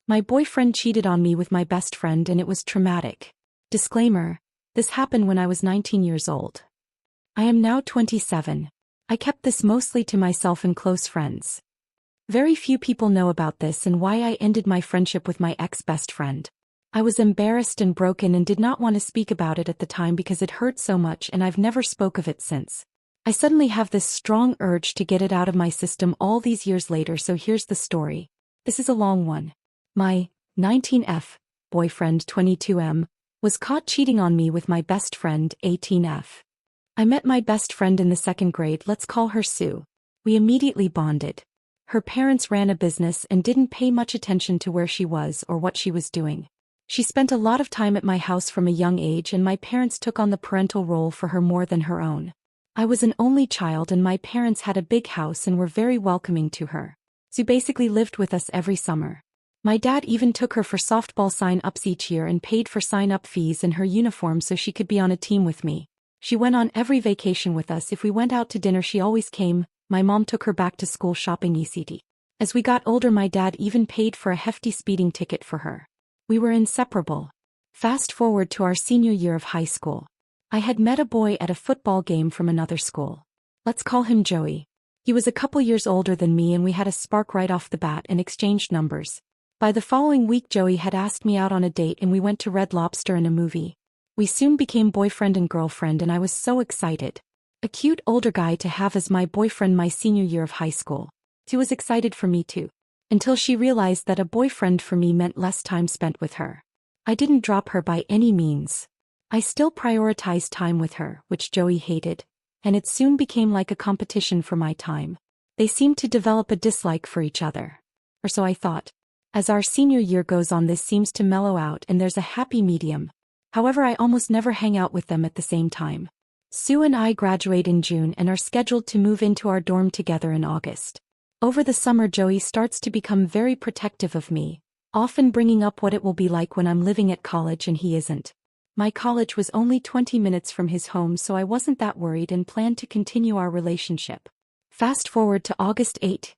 My boyfriend cheated on me with my best friend and it was traumatic. Disclaimer: this happened when I was 19 years old. I am now 27. I kept this mostly to myself and close friends. Very few people know about this and why I ended my friendship with my ex-best friend. I was embarrassed and broken and did not want to speak about it at the time because it hurt so much, and I've never spoke of it since. I suddenly have this strong urge to get it out of my system all these years later, so here's the story. This is a long one. My 19F boyfriend 22M was caught cheating on me with my best friend 18F. I met my best friend in the second grade, let's call her Sue. We immediately bonded. Her parents ran a business and didn't pay much attention to where she was or what she was doing. She spent a lot of time at my house from a young age, and my parents took on the parental role for her more than her own. I was an only child and my parents had a big house and were very welcoming to her. Sue basically lived with us every summer. My dad even took her for softball sign-ups each year and paid for sign-up fees and her uniform so she could be on a team with me. She went on every vacation with us. If we went out to dinner, she always came. My mom took her back to school shopping ECT. As we got older, my dad even paid for a hefty speeding ticket for her. We were inseparable. Fast forward to our senior year of high school. I had met a boy at a football game from another school. Let's call him Joey. He was a couple years older than me and we had a spark right off the bat and exchanged numbers. By the following week, Joey had asked me out on a date and we went to Red Lobster and a movie. We soon became boyfriend and girlfriend and I was so excited. A cute older guy to have as my boyfriend my senior year of high school. He was excited for me too. Until she realized that a boyfriend for me meant less time spent with her. I didn't drop her by any means. I still prioritized time with her, which Joey hated, and it soon became like a competition for my time. They seemed to develop a dislike for each other. Or so I thought. As our senior year goes on, this seems to mellow out and there's a happy medium. However, I almost never hang out with them at the same time. Sue and I graduate in June and are scheduled to move into our dorm together in August. Over the summer, Joey starts to become very protective of me, often bringing up what it will be like when I'm living at college and he isn't. My college was only 20 minutes from his home, so I wasn't that worried and planned to continue our relationship. Fast forward to August 8th,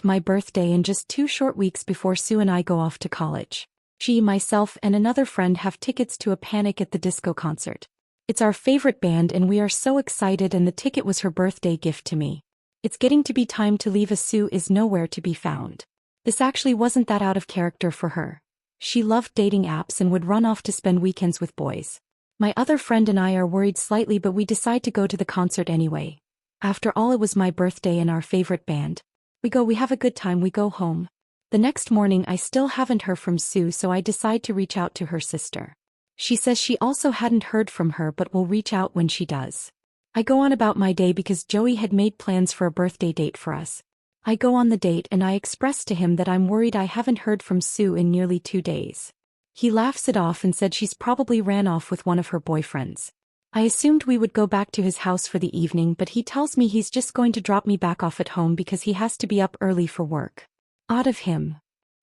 my birthday, and just 2 short weeks before Sue and I go off to college. She, myself, and another friend have tickets to a Panic at the Disco concert. It's our favorite band and we are so excited, and the ticket was her birthday gift to me. It's getting to be time to leave as Sue is nowhere to be found. This actually wasn't that out of character for her. She loved dating apps and would run off to spend weekends with boys. My other friend and I are worried slightly, but we decide to go to the concert anyway. After all, it was my birthday and our favorite band. We have a good time, we go home. The next morning I still haven't heard from Sue, so I decide to reach out to her sister. She says she also hadn't heard from her but will reach out when she does. I go on about my day because Joey had made plans for a birthday date for us. I go on the date and I express to him that I'm worried I haven't heard from Sue in nearly 2 days. He laughs it off and said she's probably ran off with one of her boyfriends. I assumed we would go back to his house for the evening, but he tells me he's just going to drop me back off at home because he has to be up early for work. Odd of him.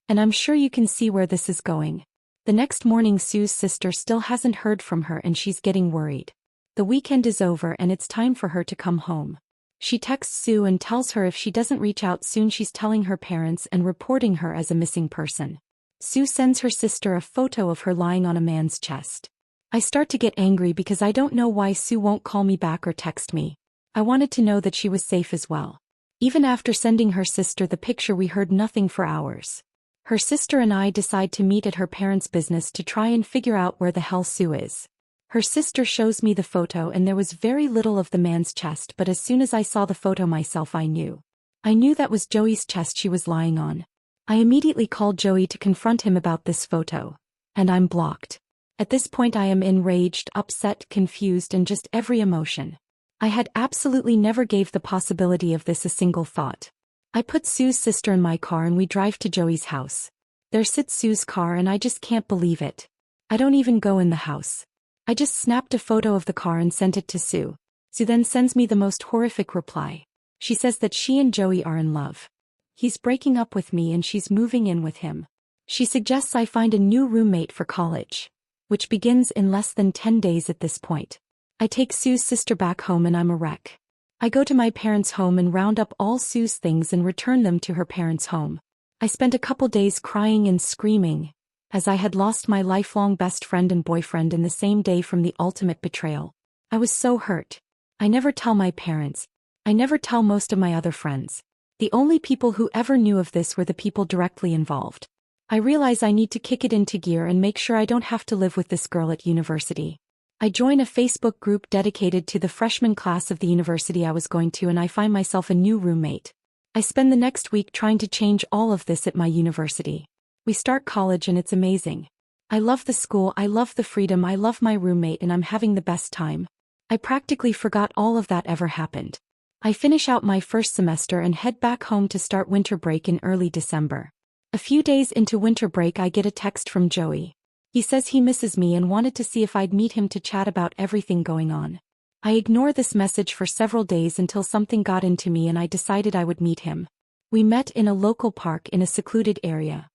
And I'm sure you can see where this is going. The next morning, Sue's sister still hasn't heard from her and she's getting worried. The weekend is over and it's time for her to come home. She texts Sue and tells her if she doesn't reach out soon, she's telling her parents and reporting her as a missing person. Sue sends her sister a photo of her lying on a man's chest. I start to get angry because I don't know why Sue won't call me back or text me. I wanted to know that she was safe as well. Even after sending her sister the picture, we heard nothing for hours. Her sister and I decide to meet at her parents' business to try and figure out where the hell Sue is. Her sister shows me the photo and there was very little of the man's chest, but as soon as I saw the photo myself, I knew. That was Joey's chest she was lying on. I immediately called Joey to confront him about this photo. And I'm blocked. At this point I am enraged, upset, confused, and just every emotion. I had absolutely never gave the possibility of this a single thought. I put Sue's sister in my car and we drive to Joey's house. There sits Sue's car and I just can't believe it. I don't even go in the house. I just snapped a photo of the car and sent it to Sue. Sue then sends me the most horrific reply. She says that she and Joey are in love. He's breaking up with me and she's moving in with him. She suggests I find a new roommate for college, which begins in less than 10 days at this point. I take Sue's sister back home and I'm a wreck. I go to my parents' home and round up all Sue's things and return them to her parents' home. I spent a couple days crying and screaming, as I had lost my lifelong best friend and boyfriend in the same day from the ultimate betrayal. I was so hurt. I never tell my parents. I never tell most of my other friends. The only people who ever knew of this were the people directly involved. I realize I need to kick it into gear and make sure I don't have to live with this girl at university. I join a Facebook group dedicated to the freshman class of the university I was going to, and I find myself a new roommate. I spend the next week trying to change all of this at my university. We start college and it's amazing. I love the school, I love the freedom, I love my roommate, and I'm having the best time. I practically forgot all of that ever happened. I finish out my first semester and head back home to start winter break in early December. A few days into winter break I get a text from Joey. He says he misses me and wanted to see if I'd meet him to chat about everything going on. I ignore this message for several days until something got into me and I decided I would meet him. We met in a local park in a secluded area.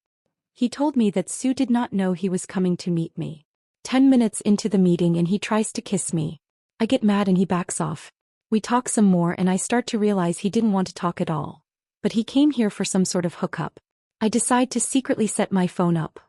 He told me that Sue did not know he was coming to meet me. 10 minutes into the meeting and he tries to kiss me. I get mad and he backs off. We talk some more and I start to realize he didn't want to talk at all. But he came here for some sort of hookup. I decide to secretly set my phone up.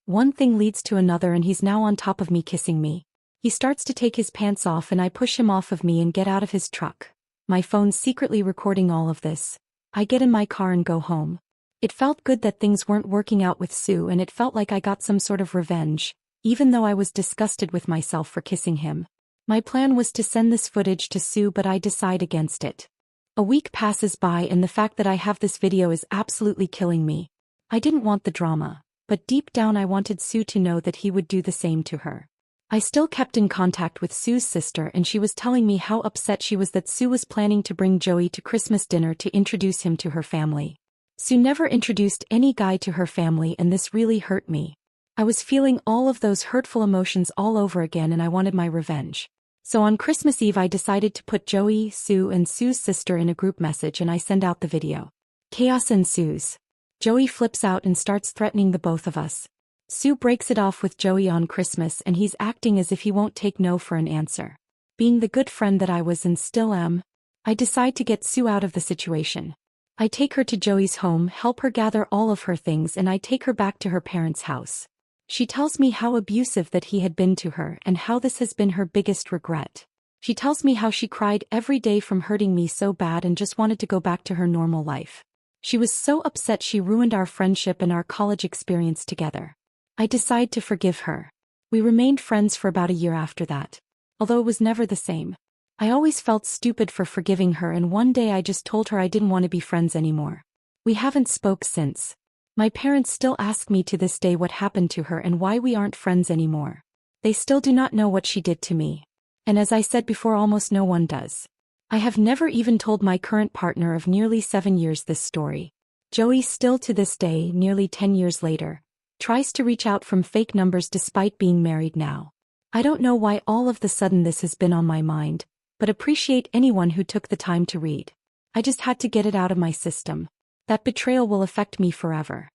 One thing leads to another and he's now on top of me kissing me. He starts to take his pants off and I push him off of me and get out of his truck. My phone's secretly recording all of this. I get in my car and go home. It felt good that things weren't working out with Sue and it felt like I got some sort of revenge, even though I was disgusted with myself for kissing him. My plan was to send this footage to Sue, but I decide against it. A week passes by and the fact that I have this video is absolutely killing me. I didn't want the drama, but deep down I wanted Sue to know that he would do the same to her. I still kept in contact with Sue's sister and she was telling me how upset she was that Sue was planning to bring Joey to Christmas dinner to introduce him to her family. Sue never introduced any guy to her family and this really hurt me. I was feeling all of those hurtful emotions all over again and I wanted my revenge. So on Christmas Eve I decided to put Joey, Sue and Sue's sister in a group message and I send out the video. Chaos ensues. Joey flips out and starts threatening the both of us. Sue breaks it off with Joey on Christmas and he's acting as if he won't take no for an answer. Being the good friend that I was and still am, I decide to get Sue out of the situation. I take her to Joey's home, help her gather all of her things, and I take her back to her parents' house. She tells me how abusive that he had been to her and how this has been her biggest regret. She tells me how she cried every day from hurting me so bad and just wanted to go back to her normal life. She was so upset she ruined our friendship and our college experience together. I decide to forgive her. We remained friends for about a year after that. Although it was never the same. I always felt stupid for forgiving her and one day I just told her I didn't want to be friends anymore. We haven't spoke since. My parents still ask me to this day what happened to her and why we aren't friends anymore. They still do not know what she did to me. And as I said before, almost no one does. I have never even told my current partner of nearly 7 years this story. Joey still to this day, nearly 10 years later, tries to reach out from fake numbers despite being married now. I don't know why all of the sudden this has been on my mind, but appreciate anyone who took the time to read. I just had to get it out of my system. That betrayal will affect me forever.